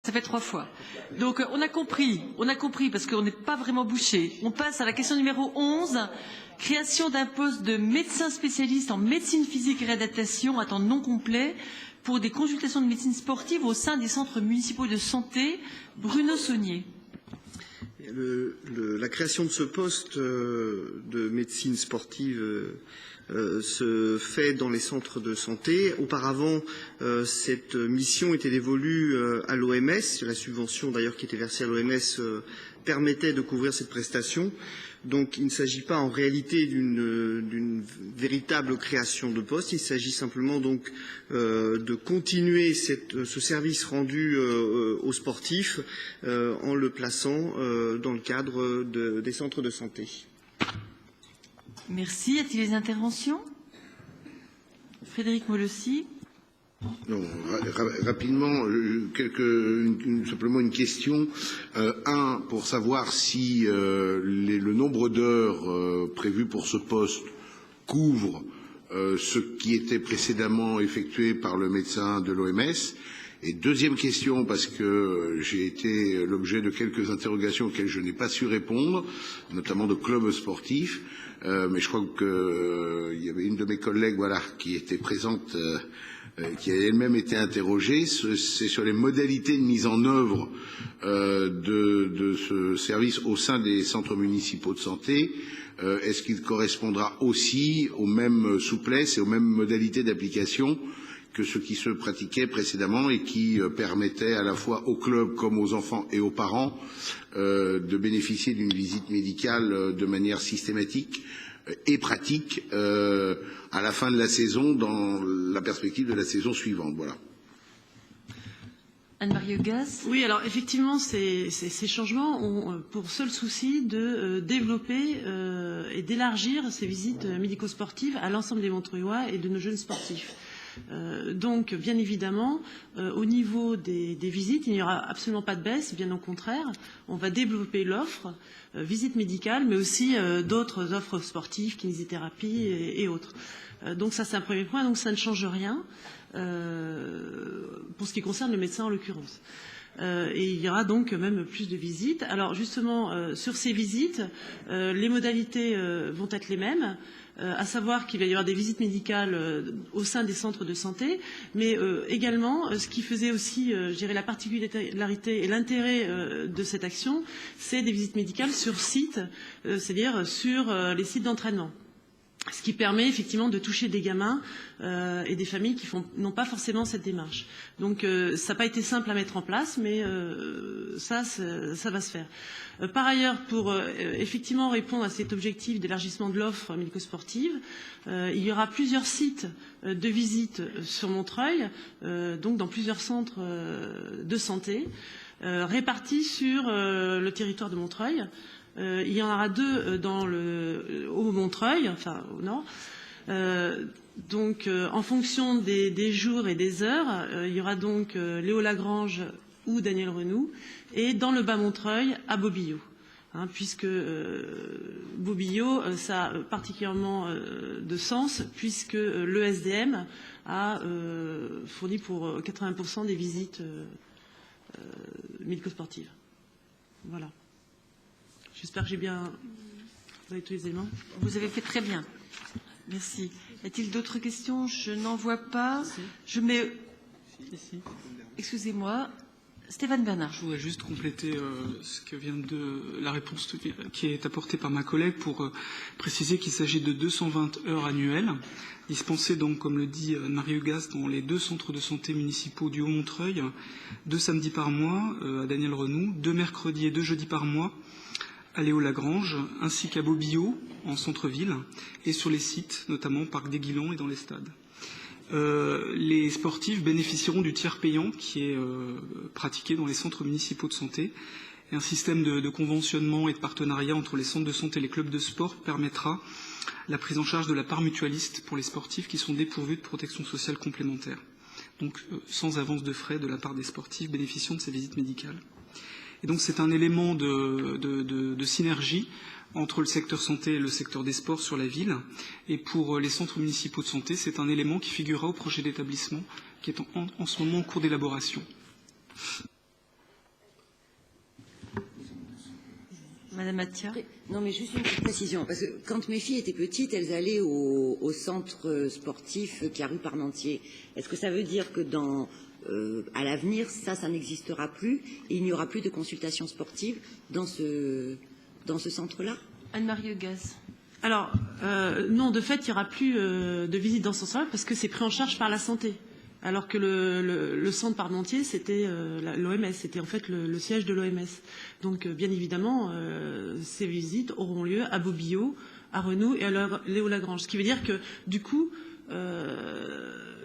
Ça fait 3 fois. Donc on a compris parce qu'on n'est pas vraiment bouché. On passe à la question numéro 11, création d'un poste de médecin spécialiste en médecine physique et réadaptation à temps non complet pour des consultations de médecine sportive au sein des centres municipaux de santé. Bruno Saunier. La création de ce poste de médecine sportive se fait dans les centres de santé. Auparavant, cette mission était dévolue à l'OMS. La subvention d'ailleurs qui était versée à l'OMS permettait de couvrir cette prestation. Donc il ne s'agit pas en réalité d'une véritable création de poste, il s'agit simplement donc de continuer ce service rendu aux sportifs en le plaçant dans le cadre des centres de santé. Merci. Y a-t-il des interventions? Frédéric Molossi. Non, rapidement, simplement une question. Pour savoir si le nombre d'heures prévues pour ce poste couvre ce qui était précédemment effectué par le médecin de l'OMS. Et deuxième question, parce que j'ai été l'objet de quelques interrogations auxquelles je n'ai pas su répondre, notamment de clubs sportifs, mais je crois qu'il y avait une de mes collègues, qui était présente, qui a elle-même été interrogée, c'est sur les modalités de mise en œuvre de ce service au sein des centres municipaux de santé. Est-ce qu'il correspondra aussi aux mêmes souplesses et aux mêmes modalités d'application que ce qui se pratiquait précédemment et qui permettait à la fois aux clubs comme aux enfants et aux parents de bénéficier d'une visite médicale de manière systématique et pratique à la fin de la saison, dans la perspective de la saison suivante. Voilà. Anne-Marie Hugas. Oui, alors effectivement, ces changements ont pour seul souci de développer et d'élargir ces visites médico-sportives à l'ensemble des Montreuillois et de nos jeunes sportifs. Donc, bien évidemment, au niveau des visites, il n'y aura absolument pas de baisse, bien au contraire. On va développer l'offre, visite médicale, mais aussi d'autres offres sportives, kinésithérapie et autres. Donc ça, c'est un premier point. Donc ça ne change rien pour ce qui concerne le médecin en l'occurrence. Et il y aura donc même plus de visites. Alors justement, sur ces visites, les modalités vont être les mêmes. À savoir qu'il va y avoir des visites médicales au sein des centres de santé, mais également, ce qui faisait aussi, je dirais, la particularité et l'intérêt de cette action, c'est des visites médicales sur site, c'est-à-dire sur les sites d'entraînement. Ce qui permet effectivement de toucher des gamins et des familles qui n'ont pas forcément cette démarche. Donc ça n'a pas été simple à mettre en place, mais ça va se faire. Par ailleurs, pour effectivement répondre à cet objectif d'élargissement de l'offre médico-sportive, il y aura plusieurs sites de visite sur Montreuil, donc dans plusieurs centres de santé, répartis sur le territoire de Montreuil. Il y en aura 2 au Montreuil, enfin au nord. Donc, en fonction des jours et des heures, il y aura donc Léo Lagrange ou Daniel Renoux, et dans le bas Montreuil, à Bobillot. Puisque Bobillot, ça a particulièrement de sens, puisque le SDM a fourni pour 80% des visites médico-sportives. Voilà. J'espère que j'ai bien... Vous avez tous les éléments. Vous avez fait très bien. Merci. Y a-t-il d'autres questions? Je n'en vois pas. Si. Je mets... Si. Excusez-moi. Stéphane Bernard. Je voudrais juste compléter ce que vient la réponse qui est apportée par ma collègue pour préciser qu'il s'agit de 220 heures annuelles, dispensées donc, comme le dit Marie Hugas, dans les 2 centres de santé municipaux du Haut-Montreuil, 2 samedis par mois à Daniel Renoux, 2 mercredis et 2 jeudis par mois à Léo Lagrange, ainsi qu'à Bobillot, en centre-ville, et sur les sites, notamment Parc des Guilans et dans les stades. Les sportifs bénéficieront du tiers payant qui est pratiqué dans les centres municipaux de santé. Et un système de conventionnement et de partenariat entre les centres de santé et les clubs de sport permettra la prise en charge de la part mutualiste pour les sportifs qui sont dépourvus de protection sociale complémentaire. Donc sans avance de frais de la part des sportifs bénéficiant de ces visites médicales. Et donc c'est un élément de synergie entre le secteur santé et le secteur des sports sur la ville. Et pour les centres municipaux de santé, c'est un élément qui figurera au projet d'établissement qui est en ce moment en cours d'élaboration. Madame Mathia. Non, mais juste une petite précision, parce que quand mes filles étaient petites, elles allaient au centre sportif qui est à rue Parmentier. Est-ce que ça veut dire que à l'avenir, ça n'existera plus et il n'y aura plus de consultation sportive dans ce centre-là? Anne-Marie Hugaz. Alors, non, de fait, il n'y aura plus de visite dans ce sens-là parce que c'est pris en charge par la santé. Alors que le centre Parmentier, c'était l'OMS, c'était en fait le siège de l'OMS. Donc, bien évidemment, ces visites auront lieu à Bobillot, à Renou et à Léo-Lagrange. Ce qui veut dire que, du coup,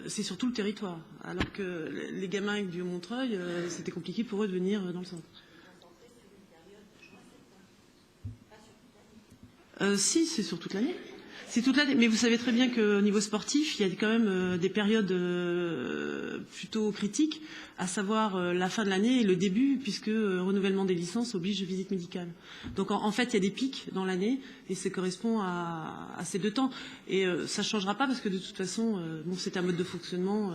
c'est sur tout le territoire. Alors que les gamins du Montreuil, c'était compliqué pour eux de venir dans le centre. Si, c'est sur toute l'année. C'est toute l'année. Mais vous savez très bien qu'au niveau sportif, il y a quand même des périodes plutôt critiques, à savoir la fin de l'année et le début, puisque renouvellement des licences oblige visite médicale. Donc en fait, il y a des pics dans l'année et ça correspond à ces deux temps. Et ça ne changera pas parce que de toute façon, c'est un mode de fonctionnement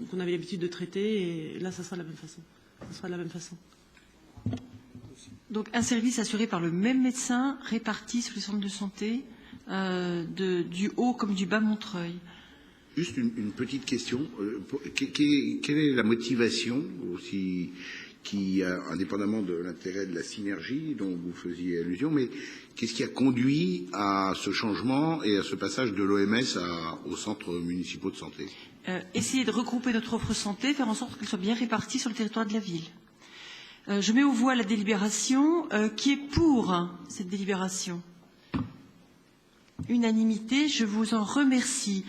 qu'on avait l'habitude de traiter et là, ça sera de la même façon. Ça sera de la même façon. Donc un service assuré par le même médecin réparti sur les centres de santé du haut comme du bas Montreuil. Juste une petite question. Quelle est la motivation aussi qui, indépendamment de l'intérêt de la synergie dont vous faisiez allusion, mais qu'est-ce qui a conduit à ce changement et à ce passage de l'OMS aux centres municipaux de santé? Essayer de regrouper notre offre santé, faire en sorte qu'elle soit bien répartie sur le territoire de la ville. Je mets aux voix la délibération. Qui est pour cette délibération? Unanimité, je vous en remercie.